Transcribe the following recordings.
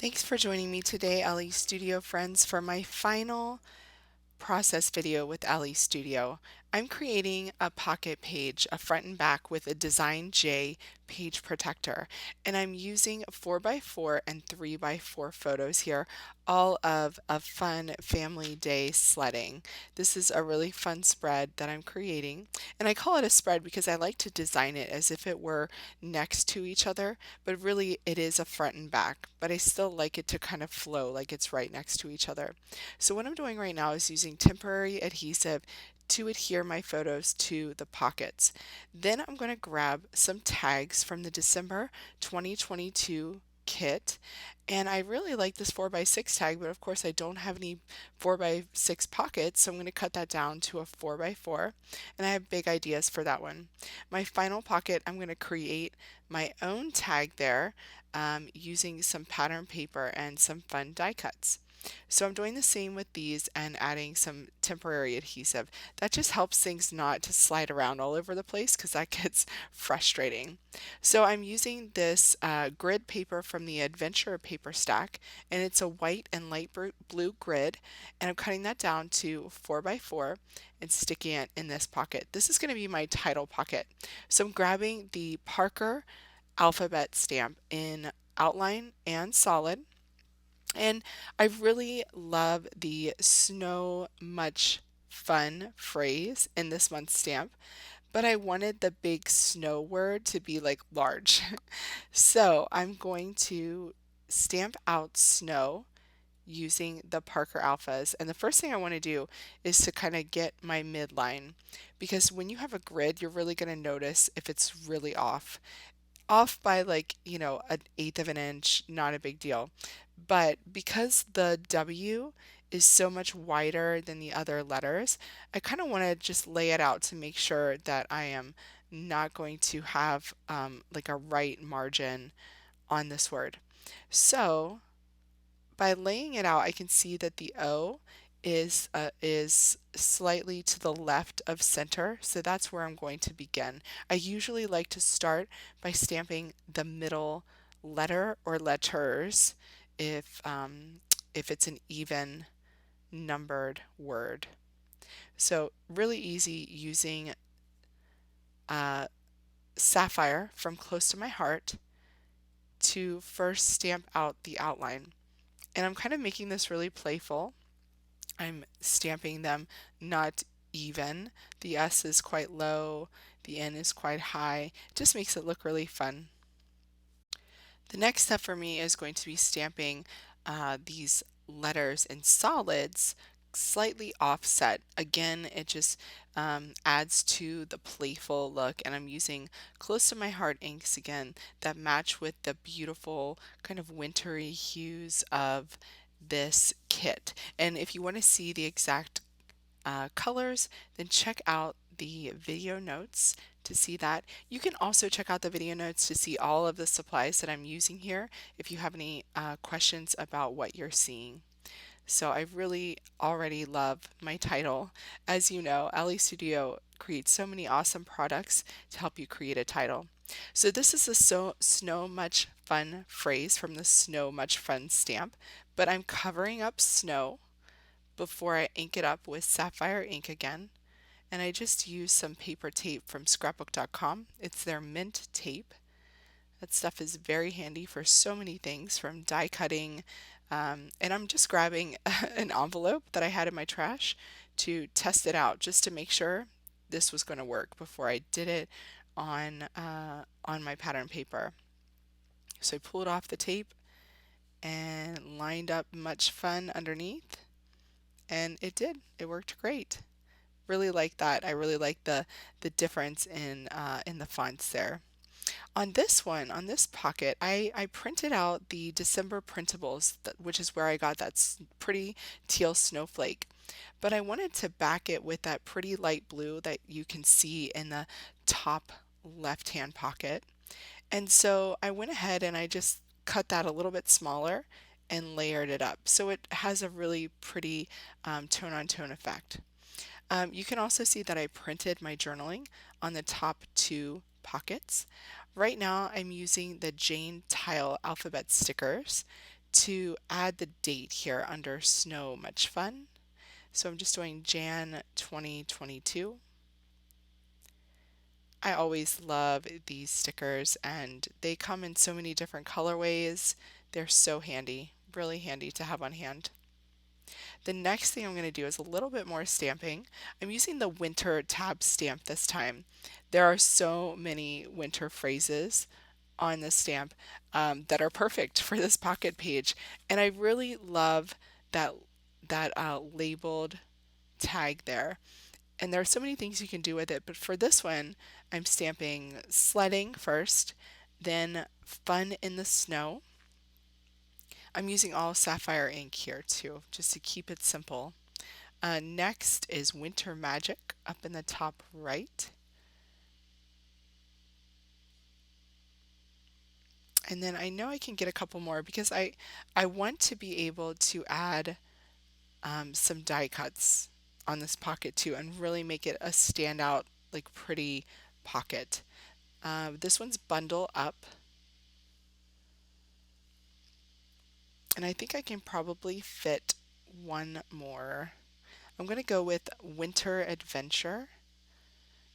Thanks for joining me today, Elle Studio friends, for my final process video with Elle Studio. I'm creating a pocket page, a front and back with a Design J page protector, and I'm using 4x4 and 3x4 photos here, all of a fun family day sledding. This is a really fun spread that I'm creating, and I call it a spread because I like to design it as if it were next to each other, but really it is a front and back, but I still like it to kind of flow like it's right next to each other. So what I'm doing right now is using temporary adhesive to adhere my photos to the pockets. Then I'm going to grab some tags from the December 2022 kit, and I really like this 4x6 tag, but of course I don't have any 4x6 pockets, so I'm going to cut that down to a 4x4, and I have big ideas for that one. My final pocket, I'm going to create my own tag there using some pattern paper and some fun die cuts. So I'm doing the same with these and adding some temporary adhesive. That just helps things not to slide around all over the place because that gets frustrating. So I'm using this grid paper from the Adventure paper stack, and it's a white and light blue grid, and I'm cutting that down to 4x4 and sticking it in this pocket. This is going to be my title pocket. So I'm grabbing the Parker alphabet stamp in outline and solid, and I really love the snow much fun phrase in this month's stamp, but I wanted the big snow word to be like large. So I'm going to stamp out snow using the Parker Alphas. And the first thing I want to do is to kind of get my midline, because when you have a grid, you're really going to notice if it's really off by like, an eighth of an inch, not a big deal. But because the W is so much wider than the other letters, I kind of want to just lay it out to make sure that I am not going to have like a right margin on this word. So by laying it out, I can see that the O is slightly to the left of center, so that's where I'm going to begin. I usually like to start by stamping the middle letter or letters if if it's an even numbered word. So really easy using Sapphire from Close to My Heart to first stamp out the outline. And I'm kind of making this really playful. I'm stamping them not even. The S is quite low, the N is quite high. It just makes it look really fun. The next step for me is going to be stamping these letters in solids slightly offset. Again, it just adds to the playful look, and I'm using Close to My Heart inks again that match with the beautiful kind of wintry hues of this kit. And if you want to see the exact colors, then check out the video notes to see that. You can also check out the video notes to see all of the supplies that I'm using here if you have any questions about what you're seeing. So I really already love my title. As you know, Elle Studio creates so many awesome products to help you create a title. So this is the Snow Much Fun phrase from the Snow Much Fun stamp, but I'm covering up snow before I ink it up with sapphire ink again. And I just use some paper tape from scrapbook.com. It's their mint tape. That stuff is very handy for so many things, from die cutting. And I'm just grabbing an envelope that I had in my trash to test it out, just to make sure this was going to work before I did it on my pattern paper. So I pulled off the tape and lined up Much Fun underneath, and it did. It worked great. Really like that. I really like the difference in the fonts there. On this one, on this pocket, I printed out the December printables, which is where I got that pretty teal snowflake. But I wanted to back it with that pretty light blue that you can see in the top left-hand pocket. And so I went ahead and I just cut that a little bit smaller and layered it up. So it has a really pretty tone-on-tone effect. You can also see that I printed my journaling on the top two pockets. Right now I'm using the Jane Tile alphabet stickers to add the date here under snow. Much fun. So I'm just doing Jan 2022. I always love these stickers and they come in so many different colorways. They're so handy, really handy to have on hand. The next thing I'm going to do is a little bit more stamping. I'm using the winter tab stamp this time. There are so many winter phrases on this stamp that are perfect for this pocket page, and I really love that labeled tag there. And there are so many things you can do with it, but for this one, I'm stamping sledding first, then fun in the snow. I'm using all sapphire ink here too, just to keep it simple. Next is winter magic up in the top right. And then I know I can get a couple more because I want to be able to add some die cuts on this pocket too and really make it a standout, like pretty pocket. This one's bundle up, and I think I can probably fit one more. I'm going to go with winter adventure.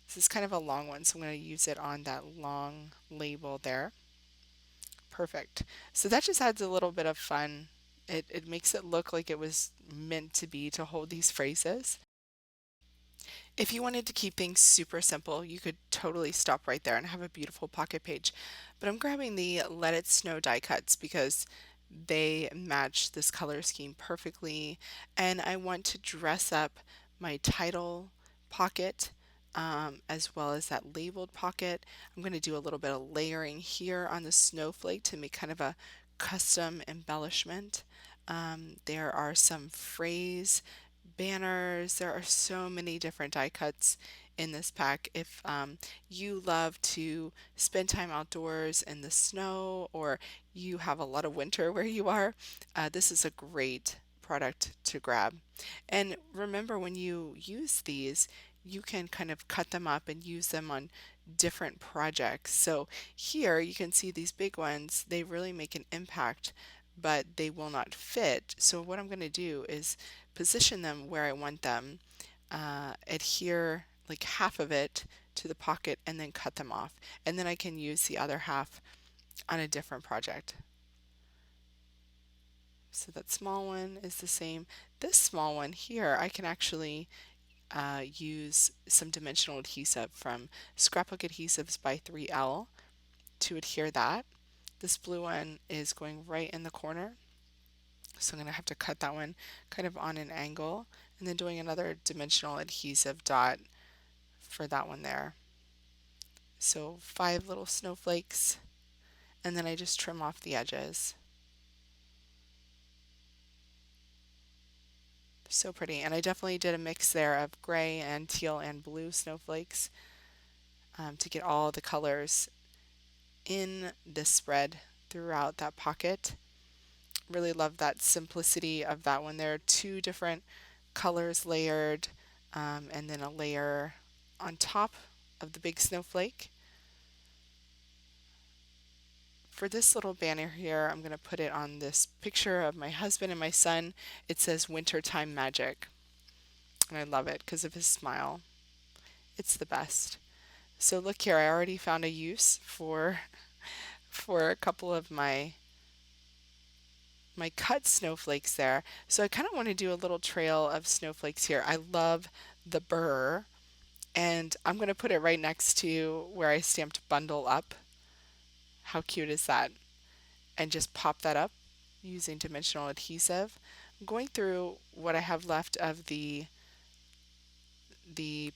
This is kind of a long one, so I'm going to use it on that long label there. Perfect. So that just adds a little bit of fun. It makes it look like it was meant to be to hold these phrases. If you wanted to keep things super simple, you could totally stop right there and have a beautiful pocket page. But I'm grabbing the Let It Snow die cuts because they match this color scheme perfectly, and I want to dress up my title pocket as well as that labeled pocket. I'm going to do a little bit of layering here on the snowflake to make kind of a custom embellishment. There are some phrase banners. There are so many different die cuts in this pack. If you love to spend time outdoors in the snow, or you have a lot of winter where you are, this is a great product to grab. And remember, when you use these, you can kind of cut them up and use them on different projects. So here you can see these big ones, they really make an impact, but they will not fit. So what I'm going to do is position them where I want them, adhere like half of it to the pocket, and then cut them off. And then I can use the other half on a different project. So that small one is the same. This small one here, I can actually use some dimensional adhesive from Scrapbook Adhesives by 3Elle to adhere that. This blue one is going right in the corner, so I'm going to have to cut that one kind of on an angle, and then doing another dimensional adhesive dot for that one there. So 5 little snowflakes, and then I just trim off the edges. So pretty, and I definitely did a mix there of gray and teal and blue snowflakes to get all the colors in this spread throughout that pocket. Really love that simplicity of that one. There are 2 different colors layered, and then a layer on top of the big snowflake. For this little banner here, I'm going to put it on this picture of my husband and my son. It says Wintertime Magic, and I love it because of his smile. It's the best. So look here, I already found a use for a couple of my cut snowflakes there. So I kind of want to do a little trail of snowflakes here. I love the burr, and I'm going to put it right next to where I stamped bundle up. How cute is that? And just pop that up using dimensional adhesive. I'm going through what I have left of the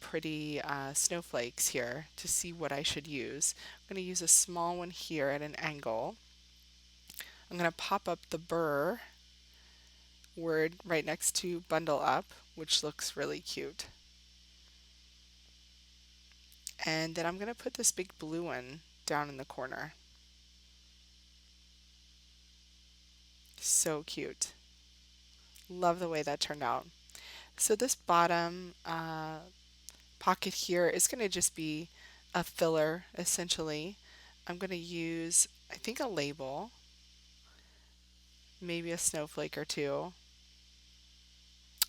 pretty snowflakes here to see what I should use. I'm going to use a small one here at an angle. I'm going to pop up the burr word right next to bundle up, which looks really cute. And then I'm going to put this big blue one down in the corner. So cute. Love the way that turned out. So this bottom pocket here is going to just be a filler essentially. I'm going to use, I think, a label, maybe a snowflake or two.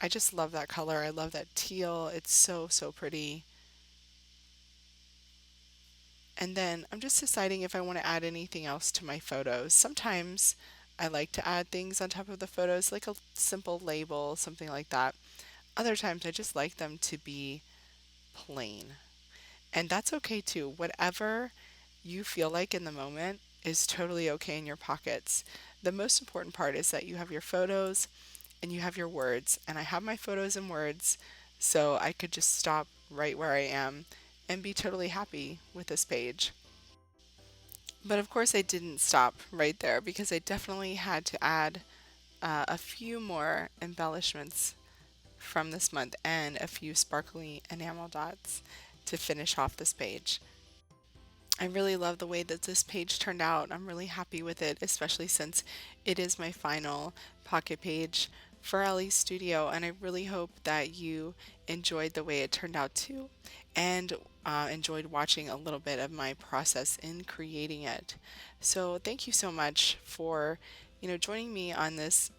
I just love that color. I love that teal. It's so, so pretty. And then I'm just deciding if I want to add anything else to my photos. Sometimes I like to add things on top of the photos, like a simple label, something like that. Other times I just like them to be plain. And that's okay too. Whatever you feel like in the moment is totally okay in your pockets. The most important part is that you have your photos and you have your words. And I have my photos and words, so I could just stop right where I am and be totally happy with this page. But of course, I didn't stop right there because I definitely had to add a few more embellishments from this month and a few sparkly enamel dots to finish off this page. I really love the way that this page turned out. I'm really happy with it, especially since it is my final pocket page for Ellie's Studio, and I really hope that you enjoyed the way it turned out too, and enjoyed watching a little bit of my process in creating it. So thank you so much for, joining me on this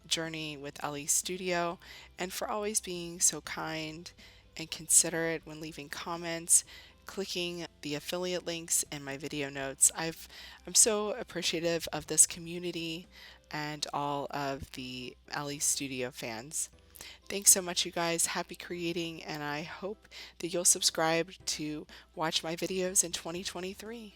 journey with Ellie's Studio, and for always being so kind and considerate when leaving comments, clicking the affiliate links in my video notes. I'm so appreciative of this community and all of the Ellie Studio fans. Thanks so much, you guys. Happy creating, and I hope that you'll subscribe to watch my videos in 2023.